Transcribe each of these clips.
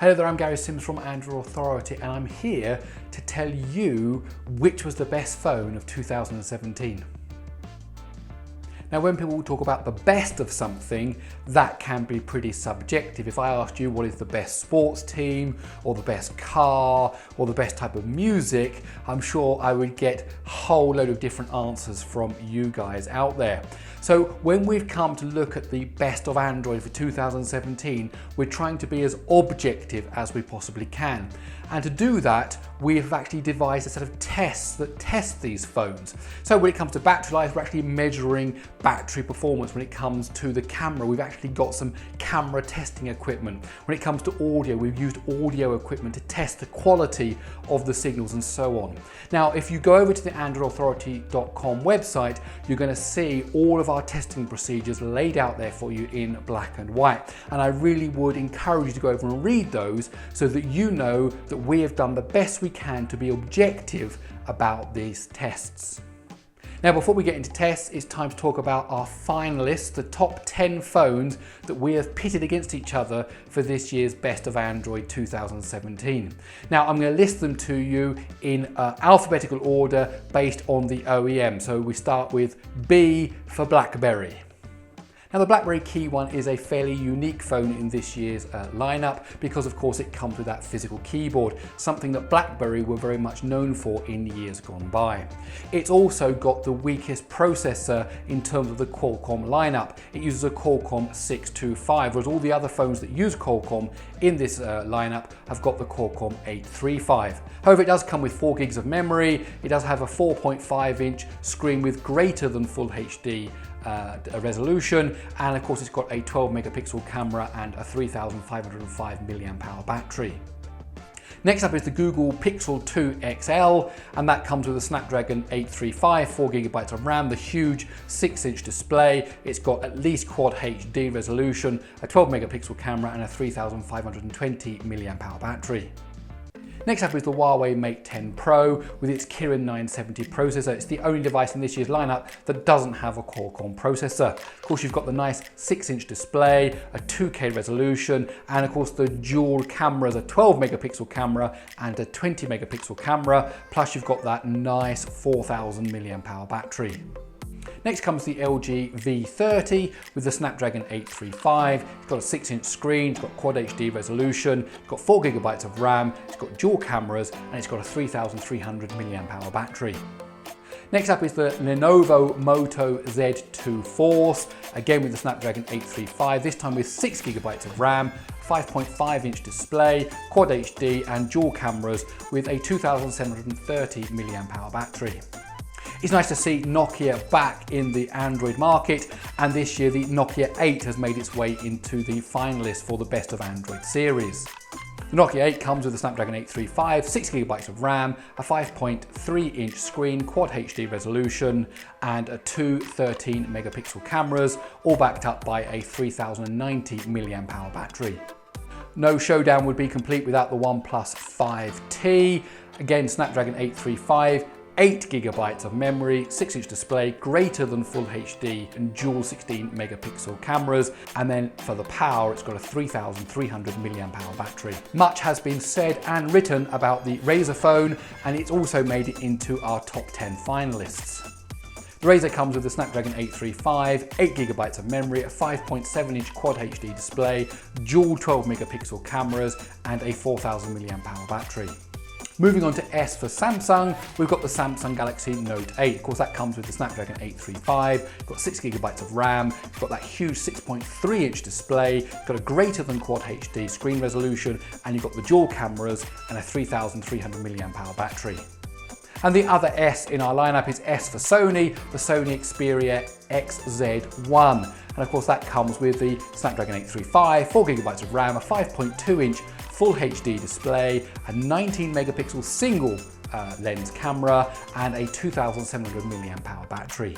Hello there, I'm Gary Sims from Android Authority, and I'm here to tell you which was the best phone of 2017. Now, when people talk about the best of something, that can be pretty subjective. If I asked you what is the best sports team, or the best car, or the best type of music, I'm sure I would get a whole load of different answers from you guys out there. So when we've come to look at the best of Android for 2017, we're trying to be as objective as we possibly can. And to do that, we have actually devised a set of tests that test these phones. So when it comes to battery life, we're actually measuring battery performance. When it comes to the camera, we've actually got some camera testing equipment. When it comes to audio, we've used audio equipment to test the quality of the signals and so on. Now, if you go over to the AndroidAuthority.com website, you're going to see all of our testing procedures laid out there for you in black and white. And I really would encourage you to go over and read those so that you know that we have done the best we can to be objective about these tests. Now, before we get into tests, it's time to talk about our finalists, the top 10 phones that we have pitted against each other for this year's Best of Android 2017. Now, I'm going to list them to you in alphabetical order based on the OEM. So we start with B for BlackBerry. Now, the BlackBerry Key 1 is a fairly unique phone in this year's lineup because, of course, it comes with that physical keyboard, something that BlackBerry were very much known for in years gone by. It's also got the weakest processor in terms of the Qualcomm lineup. It uses a Qualcomm 625, whereas all the other phones that use Qualcomm in this lineup have got the Qualcomm 835. However, it does come with 4 gigs of memory. It does have a 4.5-inch screen with greater than Full HD resolution, and of course it's got a 12 megapixel camera and a 3505 milliamp hour battery. Next up is the Google Pixel 2 XL, and that comes with a Snapdragon 835, 4 gigabytes of RAM, the huge 6-inch display. It's got at least Quad HD resolution, a 12 megapixel camera and a 3520 milliamp hour battery. Next up is the Huawei Mate 10 Pro with its Kirin 970 processor. It's the only device in this year's lineup that doesn't have a Qualcomm processor. Of course, you've got the nice 6-inch display, a 2K resolution, and of course the dual cameras, a 12 megapixel camera and a 20 megapixel camera, plus you've got that nice 4000 milliamp hour battery. Next comes the LG V30 with the Snapdragon 835. It's got a 6-inch screen, it's got Quad HD resolution, it's got 4 gigabytes of RAM, it's got dual cameras, and it's got a 3300 milliamp hour battery. Next up is the Lenovo Moto Z2 Force, again with the Snapdragon 835, this time with 6 gigabytes of RAM, 5.5-inch display, Quad HD and dual cameras with a 2730 milliamp hour battery. It's nice to see Nokia back in the Android market, and this year the Nokia 8 has made its way into the finalists for the Best of Android series. The Nokia 8 comes with a Snapdragon 835, 6 gigabytes of RAM, a 5.3-inch screen, Quad HD resolution, and two 13 megapixel cameras, all backed up by a 3090 milliamp hour battery. No showdown would be complete without the OnePlus 5T. Again, Snapdragon 835, 8 gigabytes of memory, 6-inch display, greater than Full HD and dual 16 megapixel cameras, and then for the power it's got a 3300 milliamp hour battery. Much has been said and written about the Razer phone, and it's also made it into our top 10 finalists. The Razer comes with the Snapdragon 835, 8 gigabytes of memory, a 5.7-inch Quad HD display, dual 12 megapixel cameras, and a 4000 milliamp hour battery. Moving on to S for Samsung, we've got the Samsung Galaxy Note 8. Of course, that comes with the Snapdragon 835, it's got 6 gigabytes of RAM, it's got that huge 6.3-inch display, it's got a greater than Quad HD screen resolution, and you've got the dual cameras and a 3300 milliamp hour battery. And the other S in our lineup is S for Sony, the Sony Xperia XZ1. And of course that comes with the Snapdragon 835, 4 gigabytes of RAM, a 5.2-inch Full HD display, a 19 megapixel single lens camera, and a 2700 milliamp hour battery.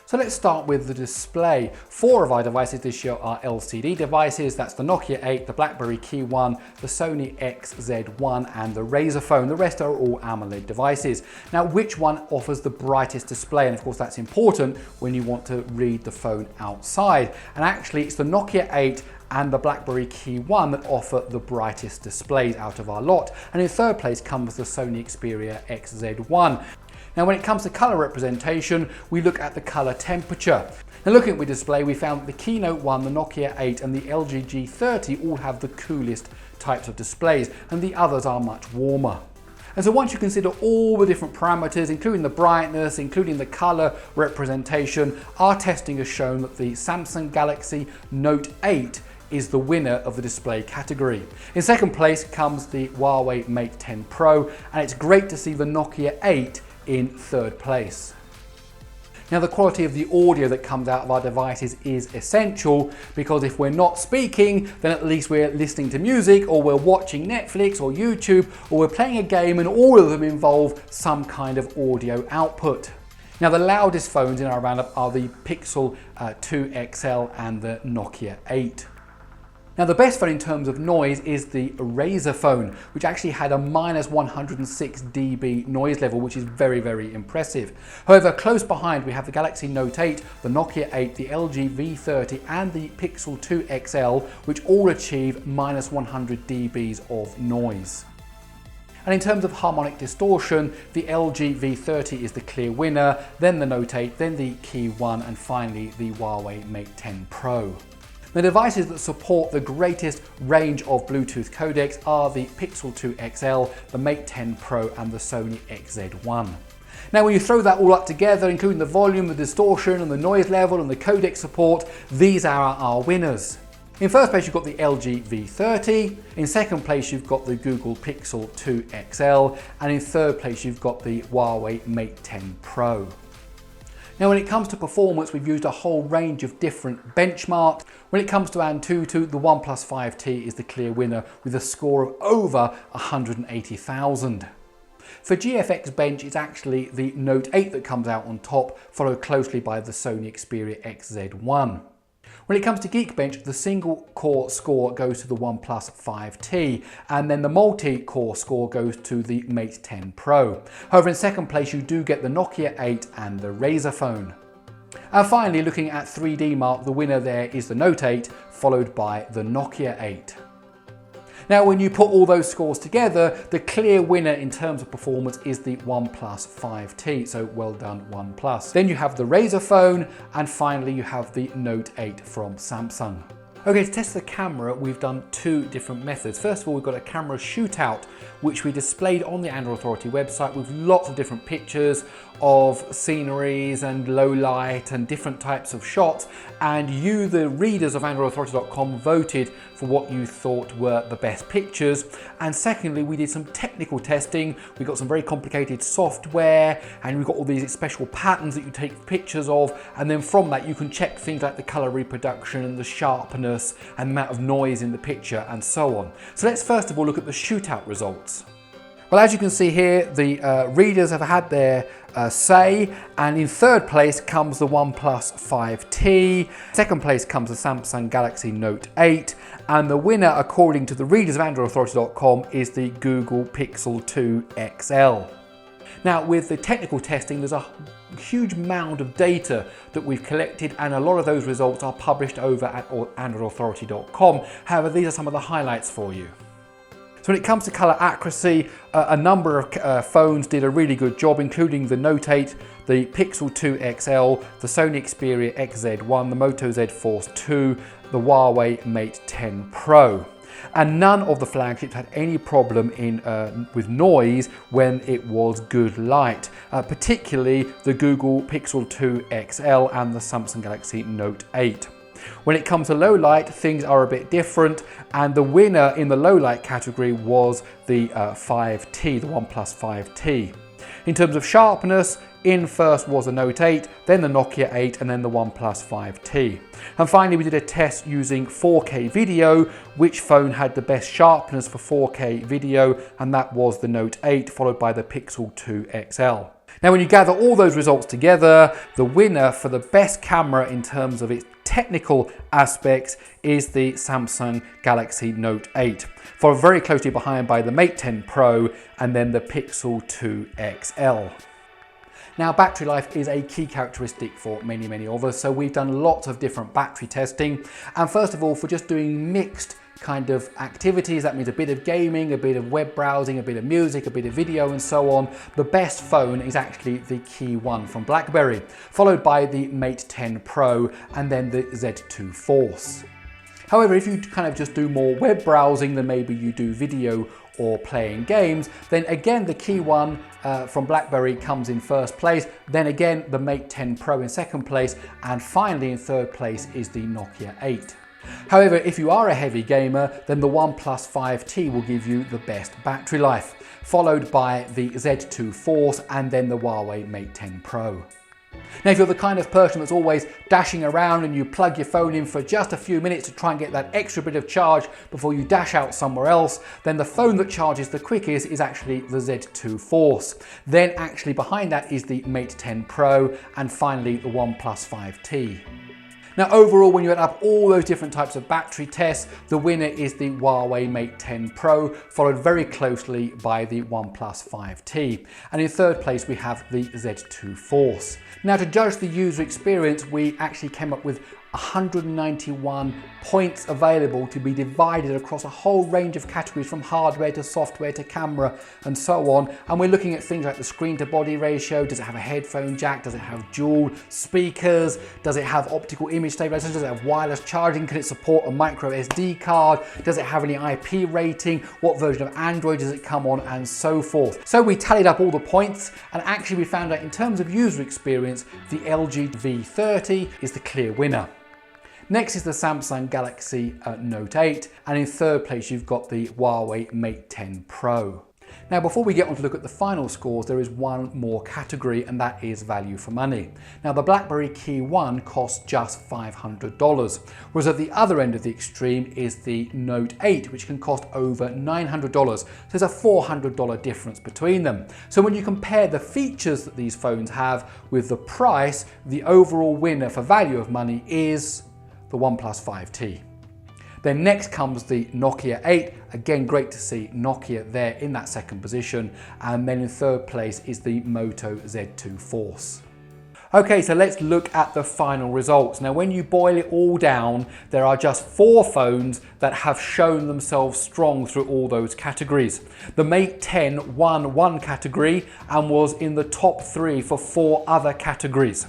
So let's start with the display. 4 of our devices this year are LCD devices. That's the Nokia 8, the BlackBerry Key 1, the Sony XZ1 and the Razer phone. The rest are all AMOLED devices. Now, which one offers the brightest display? And of course that's important when you want to read the phone outside. And actually it's the Nokia 8 and the BlackBerry Key 1 that offer the brightest displays out of our lot. And in third place comes the Sony Xperia XZ1. Now when it comes to colour representation, we look at the colour temperature. Now looking at the display, we found that the Keynote 1, the Nokia 8 and the LG G30 all have the coolest types of displays, and the others are much warmer. And so once you consider all the different parameters, including the brightness, including the colour representation, our testing has shown that the Samsung Galaxy Note 8 is the winner of the display category. In second place comes the Huawei Mate 10 Pro, and it's great to see the Nokia 8 in third place. Now the quality of the audio that comes out of our devices is essential, because if we're not speaking, then at least we're listening to music, or we're watching Netflix or YouTube, or we're playing a game, and all of them involve some kind of audio output. Now the loudest phones in our roundup are the Pixel 2 XL and the Nokia 8. Now the best phone in terms of noise is the Razer phone, which actually had a -106 dB noise level, which is very, very impressive. However, close behind we have the Galaxy Note 8, the Nokia 8, the LG V30 and the Pixel 2 XL, which all achieve -100 dBs of noise. And in terms of harmonic distortion, the LG V30 is the clear winner, then the Note 8, then the Key 1 and finally the Huawei Mate 10 Pro. The devices that support the greatest range of Bluetooth codecs are the Pixel 2 XL, the Mate 10 Pro and the Sony XZ1. Now when you throw that all up together, including the volume, the distortion and the noise level and the codec support, these are our winners. In first place you've got the LG V30, in second place you've got the Google Pixel 2 XL, and in third place you've got the Huawei Mate 10 Pro. Now when it comes to performance, we've used a whole range of different benchmarks. When it comes to Antutu, the OnePlus 5T is the clear winner with a score of over 180,000. For GFX bench, it's actually the Note 8 that comes out on top, followed closely by the Sony Xperia XZ1. When it comes to Geekbench, the single core score goes to the OnePlus 5T, and then the multi-core score goes to the Mate 10 Pro. However, in second place you do get the Nokia 8 and the Razer phone. And finally, looking at 3D Mark, the winner there is the Note 8, followed by the Nokia 8. Now when you put all those scores together, the clear winner in terms of performance is the OnePlus 5T, so well done OnePlus. Then you have the Razer phone, and finally you have the Note 8 from Samsung. Okay, to test the camera, we've done two different methods. First of all, we've got a camera shootout, which we displayed on the Android Authority website with lots of different pictures of sceneries and low light and different types of shots. And you, the readers of AndroidAuthority.com, voted for what you thought were the best pictures. And secondly, we did some technical testing. We got some very complicated software, and we've got all these special patterns that you take pictures of. And then from that, you can check things like the color reproduction and the sharpness and the amount of noise in the picture and so on. So let's first of all look at the shootout results. Well, as you can see here, the readers have had their say, and in third place comes the OnePlus 5T, second place comes the Samsung Galaxy Note 8, and the winner, according to the readers of AndroidAuthority.com, is the Google Pixel 2 XL. Now, with the technical testing, there's a huge mound of data that we've collected, and a lot of those results are published over at AndroidAuthority.com. However, these are some of the highlights for you. So when it comes to color accuracy, a number of phones did a really good job, including the Note 8, the Pixel 2 XL, the Sony Xperia XZ1, the Moto Z Force 2, the Huawei Mate 10 Pro. And none of the flagships had any problem with noise when it was good light, particularly the Google Pixel 2 XL and the Samsung Galaxy Note 8. When it comes to low light, things are a bit different, and the winner in the low light category was the 5T, the OnePlus 5T. In terms of sharpness, in first was the Note 8, then the Nokia 8, and then the OnePlus 5T. And finally, we did a test using 4K video, which phone had the best sharpness for 4K video, and that was the Note 8, followed by the Pixel 2 XL. Now, when you gather all those results together, the winner for the best camera in terms of its technical aspects is the Samsung Galaxy Note 8, followed very closely behind by the Mate 10 Pro and then the Pixel 2 XL. Now, battery life is a key characteristic for many of us, so we've done lots of different battery testing. And first of all, for just doing mixed kind of activities, that means a bit of gaming, a bit of web browsing, a bit of music, a bit of video and so on, the best phone is actually the Key 1 from BlackBerry, followed by the Mate 10 Pro and then the Z2 Force. However, if you kind of just do more web browsing than maybe you do video or playing games, then again the Key 1 from BlackBerry comes in first place, then again the Mate 10 Pro in second place, and finally in third place is the Nokia 8. However, if you are a heavy gamer, then the OnePlus 5T will give you the best battery life, followed by the Z2 Force and then the Huawei Mate 10 Pro. Now, if you're the kind of person that's always dashing around and you plug your phone in for just a few minutes to try and get that extra bit of charge before you dash out somewhere else, then the phone that charges the quickest is actually the Z2 Force. Then actually behind that is the Mate 10 Pro and finally the OnePlus 5T. Now overall, when you add up all those different types of battery tests, the winner is the Huawei Mate 10 Pro, followed very closely by the OnePlus 5T. And in third place, we have the Z2 Force. Now, to judge the user experience, we actually came up with 191 points available to be divided across a whole range of categories, from hardware to software to camera and so on. And we're looking at things like the screen to body ratio. Does it have a headphone jack? Does it have dual speakers? Does it have optical image stabilization? Does it have wireless charging? Can it support a micro SD card? Does it have any IP rating? What version of Android does it come on? And so forth. So we tallied up all the points, and actually we found out in terms of user experience, the LG V30 is the clear winner. Next is the Samsung Galaxy Note 8, and in third place you've got the Huawei Mate 10 Pro. Now, before we get on to look at the final scores, there is one more category, and that is value for money. Now, the BlackBerry Key 1 costs just $500, whereas at the other end of the extreme is the Note 8, which can cost over $900. So there's a $400 difference between them. So when you compare the features that these phones have with the price, the overall winner for value of money is the OnePlus 5T. Then next comes the Nokia 8. Again, great to see Nokia there in that second position. And then in third place is the Moto Z2 Force. Okay, so let's look at the final results. Now, when you boil it all down, there are just 4 phones that have shown themselves strong through all those categories. The Mate 10 won one category and was in the top 3 for 4 other categories.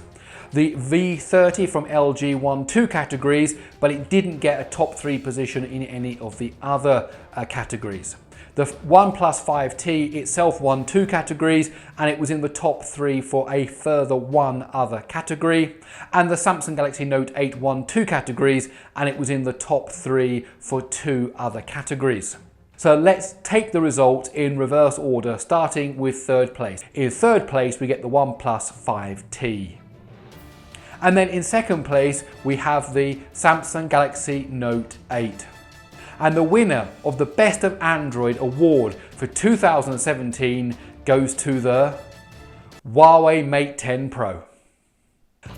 The V30 from LG won 2 categories, but it didn't get a top 3 position in any of the other categories. The OnePlus 5T itself won 2 categories, and it was in the top 3 for a further 1 other category. And the Samsung Galaxy Note 8 won 2 categories, and it was in the top 3 for 2 other categories. So let's take the result in reverse order, starting with third place. In third place, we get the OnePlus 5T. And then in second place, we have the Samsung Galaxy Note 8. And the winner of the Best of Android award for 2017 goes to the Huawei Mate 10 Pro.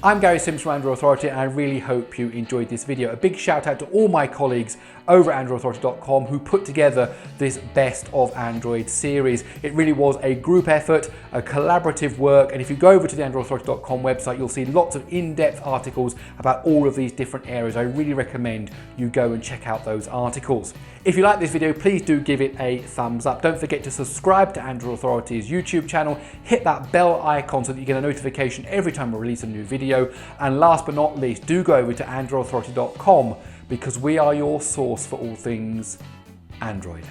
I'm Gary Sims from Android Authority, and I really hope you enjoyed this video. A big shout out to all my colleagues over at AndroidAuthority.com who put together this Best of Android series. It really was a group effort, a collaborative work, and if you go over to the AndroidAuthority.com website, you'll see lots of in-depth articles about all of these different areas. I really recommend you go and check out those articles. If you like this video, please do give it a thumbs up. Don't forget to subscribe to Android Authority's YouTube channel. Hit that bell icon so that you get a notification every time we release a new video. And last but not least, do go over to AndroidAuthority.com because we are your source for all things Android.